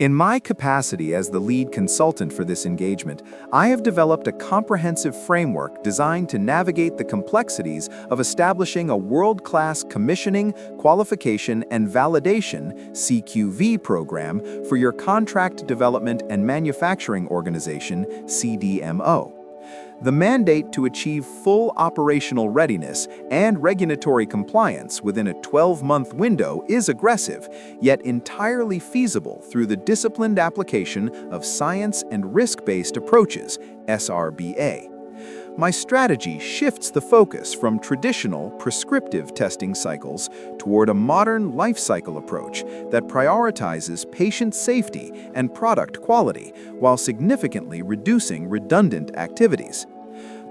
In my capacity as the lead consultant for this engagement, I have developed a comprehensive framework designed to navigate the complexities of establishing a world-class commissioning, qualification, and validation (CQV) program for your contract development and manufacturing organization (CDMO). The mandate to achieve full operational readiness and regulatory compliance within a 12-month window is aggressive, yet entirely feasible through the disciplined application of science and risk-based approaches, SRBA. My strategy shifts the focus from traditional prescriptive testing cycles toward a modern life cycle approach that prioritizes patient safety and product quality while significantly reducing redundant activities.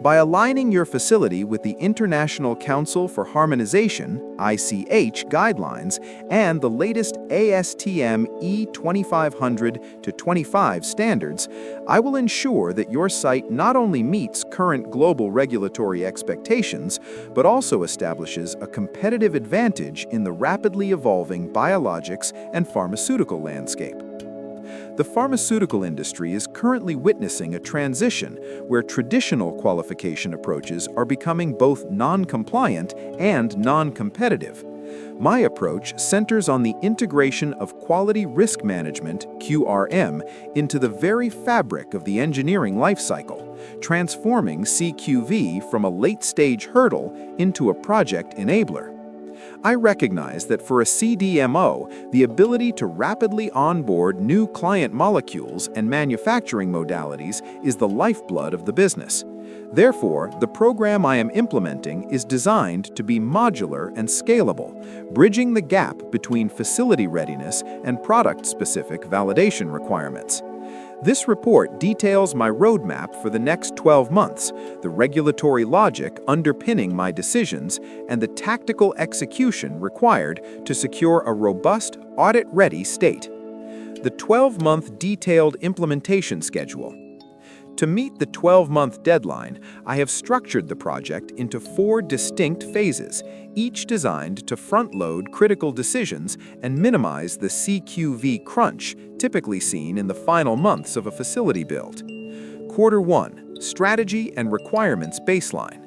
By aligning your facility with the International Council for Harmonization (ICH) guidelines and the latest ASTM E2500-25 standards, I will ensure that your site not only meets current global regulatory expectations, but also establishes a competitive advantage in the rapidly evolving biologics and pharmaceutical landscape. The pharmaceutical industry is currently witnessing a transition where traditional qualification approaches are becoming both non-compliant and non-competitive. My approach centers on the integration of quality risk management (QRM) into the very fabric of the engineering lifecycle, transforming CQV from a late-stage hurdle into a project enabler. I recognize that for a CDMO, the ability to rapidly onboard new client molecules and manufacturing modalities is the lifeblood of the business. Therefore, the program I am implementing is designed to be modular and scalable, bridging the gap between facility readiness and product-specific validation requirements. This report details my roadmap for the next 12 months, the regulatory logic underpinning my decisions, and the tactical execution required to secure a robust, audit-ready state. The 12-month detailed implementation schedule. To meet the 12-month deadline, I have structured the project into 4 distinct phases, each designed to front-load critical decisions and minimize the CQV crunch typically seen in the final months of a facility build. Quarter 1, Strategy and Requirements Baseline.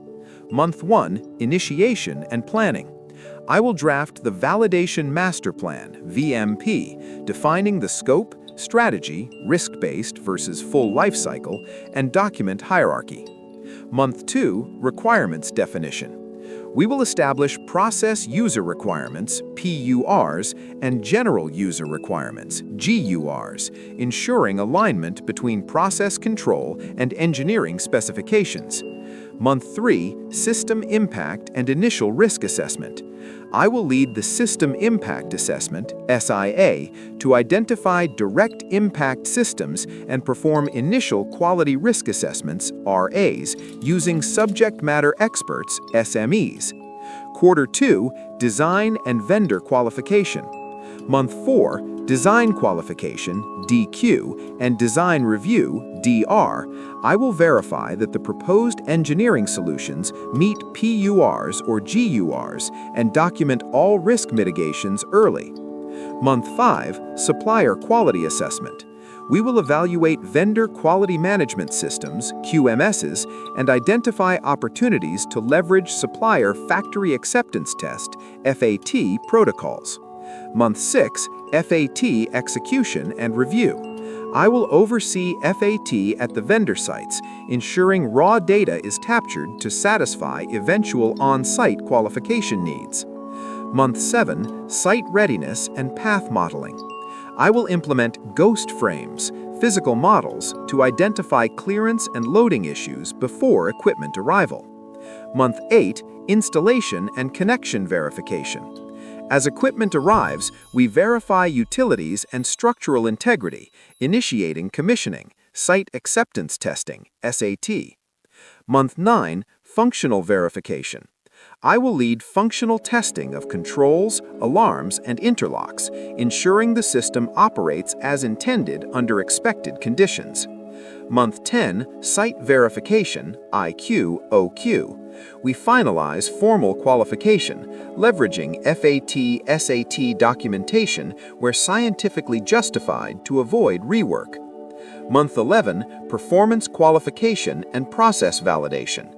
Month 1, Initiation and Planning. I will draft the Validation Master Plan, VMP, defining the scope, strategy, risk-based versus full life cycle, and document hierarchy. Month 2, Requirements Definition. We will establish Process User Requirements, PURs, and General User Requirements, GURs, ensuring alignment between process control and engineering specifications. Month 3, System Impact and Initial Risk Assessment. I will lead the System Impact Assessment, SIA, to identify direct impact systems and perform initial quality risk assessments, RAs, using subject matter experts, SMEs. Quarter 2, Design and Vendor Qualification. Month 4, Design Qualification, DQ, and Design Review, DR. I will verify that the proposed engineering solutions meet PURs or GURs and document all risk mitigations early. Month 5, Supplier Quality Assessment. We will evaluate vendor quality management systems, QMSs, and identify opportunities to leverage supplier factory acceptance test, FAT, protocols. Month 6, FAT Execution and Review. I will oversee FAT at the vendor sites, ensuring raw data is captured to satisfy eventual on-site qualification needs. Month 7, Site Readiness and Path Modeling. I will implement ghost frames, physical models, to identify clearance and loading issues before equipment arrival. Month 8, Installation and Connection Verification. As equipment arrives, we verify utilities and structural integrity, initiating commissioning, Site Acceptance Testing, SAT. Month 9, Functional Verification. I will lead functional testing of controls, alarms, and interlocks, ensuring the system operates as intended under expected conditions. Month 10, Site Verification, IQ, OQ. We finalize formal qualification, leveraging FAT/SAT documentation where scientifically justified to avoid rework. Month 11, performance qualification and process validation.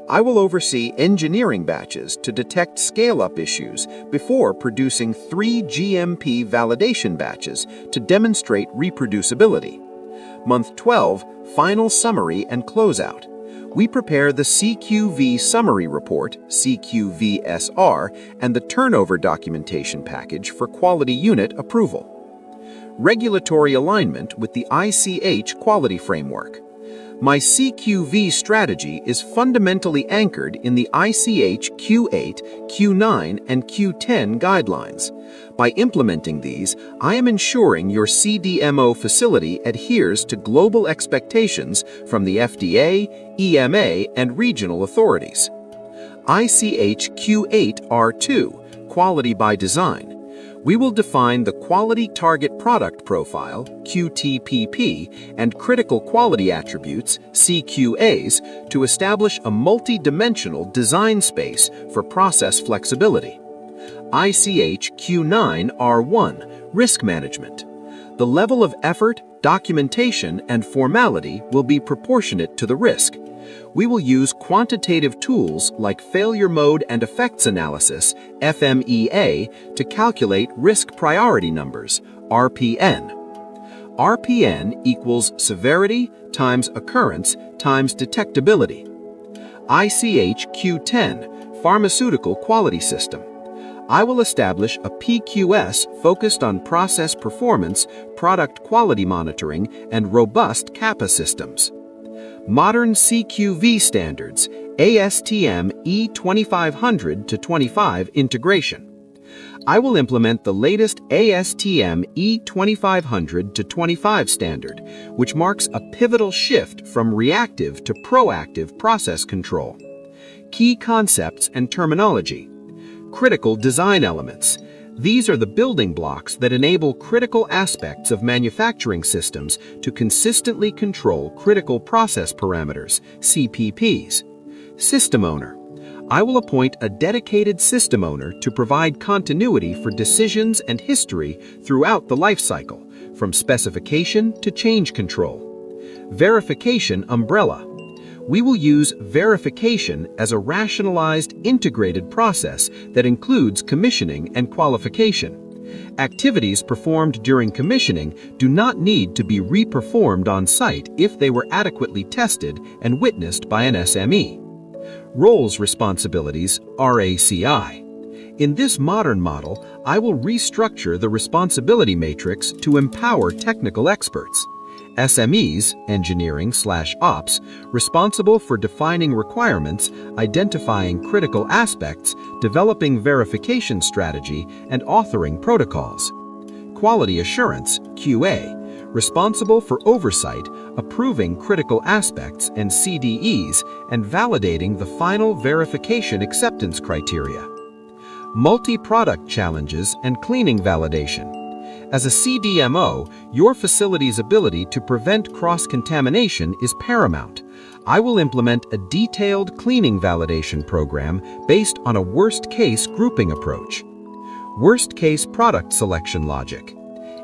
I will oversee engineering batches to detect scale-up issues before producing 3 GMP validation batches to demonstrate reproducibility. Month 12, final summary and closeout. We prepare the CQV summary report, CQV-SR, and the turnover documentation package for quality unit approval. Regulatory alignment with the ICH quality framework. My CQV strategy is fundamentally anchored in the ICH Q8, Q9, and Q10 guidelines. By implementing these, I am ensuring your CDMO facility adheres to global expectations from the FDA, EMA, and regional authorities. ICH Q8 R2, Quality by Design. We will define the Quality Target Product Profile, QTPP, and Critical Quality Attributes, CQAs, to establish a multi-dimensional design space for process flexibility. ICH Q9 R1, Risk Management. The level of effort, documentation, and formality will be proportionate to the risk. We will use quantitative tools like failure mode and effects analysis, FMEA, to calculate risk priority numbers, RPN. RPN equals severity times occurrence times detectability. ICH Q10, Pharmaceutical Quality System. I will establish a PQS focused on process performance, product quality monitoring, and robust CAPA systems. Modern CQV standards, ASTM E2500-25 integration. I will implement the latest ASTM E2500-25 standard, which marks a pivotal shift from reactive to proactive process control. Key concepts and terminology. Critical design elements. These are the building blocks that enable critical aspects of manufacturing systems to consistently control critical process parameters, CPPs. System owner. I will appoint a dedicated system owner to provide continuity for decisions and history throughout the life cycle, from specification to change control. Verification umbrella. We will use verification as a rationalized, integrated process that includes commissioning and qualification. Activities performed during commissioning do not need to be re-performed on site if they were adequately tested and witnessed by an SME. Roles responsibilities, RACI. In this modern model, I will restructure the responsibility matrix to empower technical experts. SMEs, engineering/ops, responsible for defining requirements, identifying critical aspects, developing verification strategy, and authoring protocols. Quality assurance, QA, responsible for oversight, approving critical aspects and CDEs, and validating the final verification acceptance criteria. Multi-product challenges and cleaning validation. As a CDMO, your facility's ability to prevent cross-contamination is paramount. I will implement a detailed cleaning validation program based on a worst-case grouping approach. Worst-case product selection logic.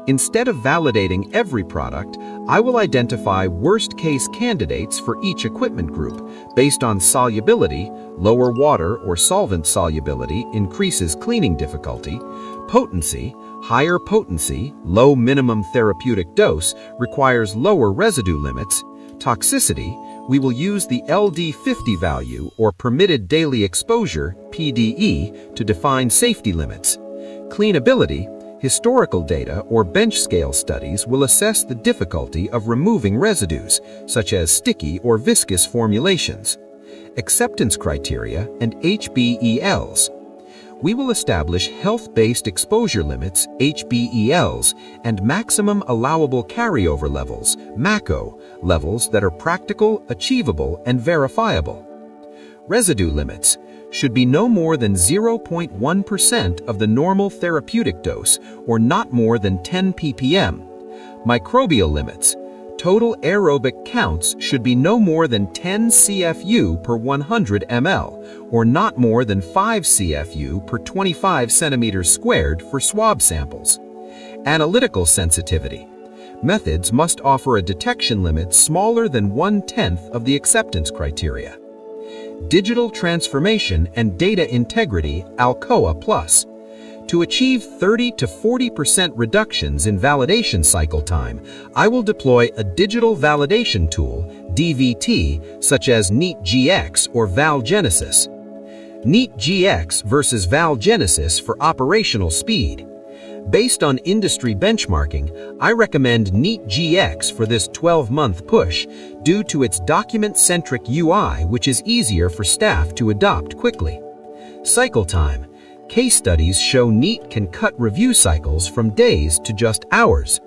Instead of validating every product, I will identify worst-case candidates for each equipment group based on solubility. Lower water or solvent solubility increases cleaning difficulty. Potency. Higher potency, low minimum therapeutic dose requires lower residue limits. Toxicity, we will use the LD50 value or permitted daily exposure, PDE, to define safety limits. Cleanability, historical data or bench scale studies will assess the difficulty of removing residues, such as sticky or viscous formulations. Acceptance criteria and HBELs. We will establish health-based exposure limits, HBELs, and maximum allowable carryover levels, MACO, levels that are practical, achievable, and verifiable. Residue limits should be no more than 0.1% of the normal therapeutic dose or not more than 10 ppm. Microbial limits. Total aerobic counts should be no more than 10 CFU per 100 ml, or not more than 5 CFU per 25 centimeters squared for swab samples. Analytical sensitivity. Methods must offer a detection limit smaller than 1/10 of the acceptance criteria. Digital transformation and data integrity Alcoa Plus. To achieve 30 to 40% reductions in validation cycle time, I will deploy a digital validation tool, DVT, such as NeatGX or ValGenesis. NeatGX versus ValGenesis for operational speed. Based on industry benchmarking, I recommend NeatGX for this 12-month push due to its document-centric UI, which is easier for staff to adopt quickly. Cycle time. Case studies show Neat can cut review cycles from days to just hours.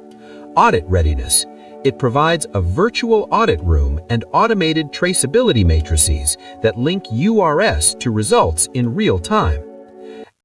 Audit readiness. It provides a virtual audit room and automated traceability matrices that link URS to results in real time.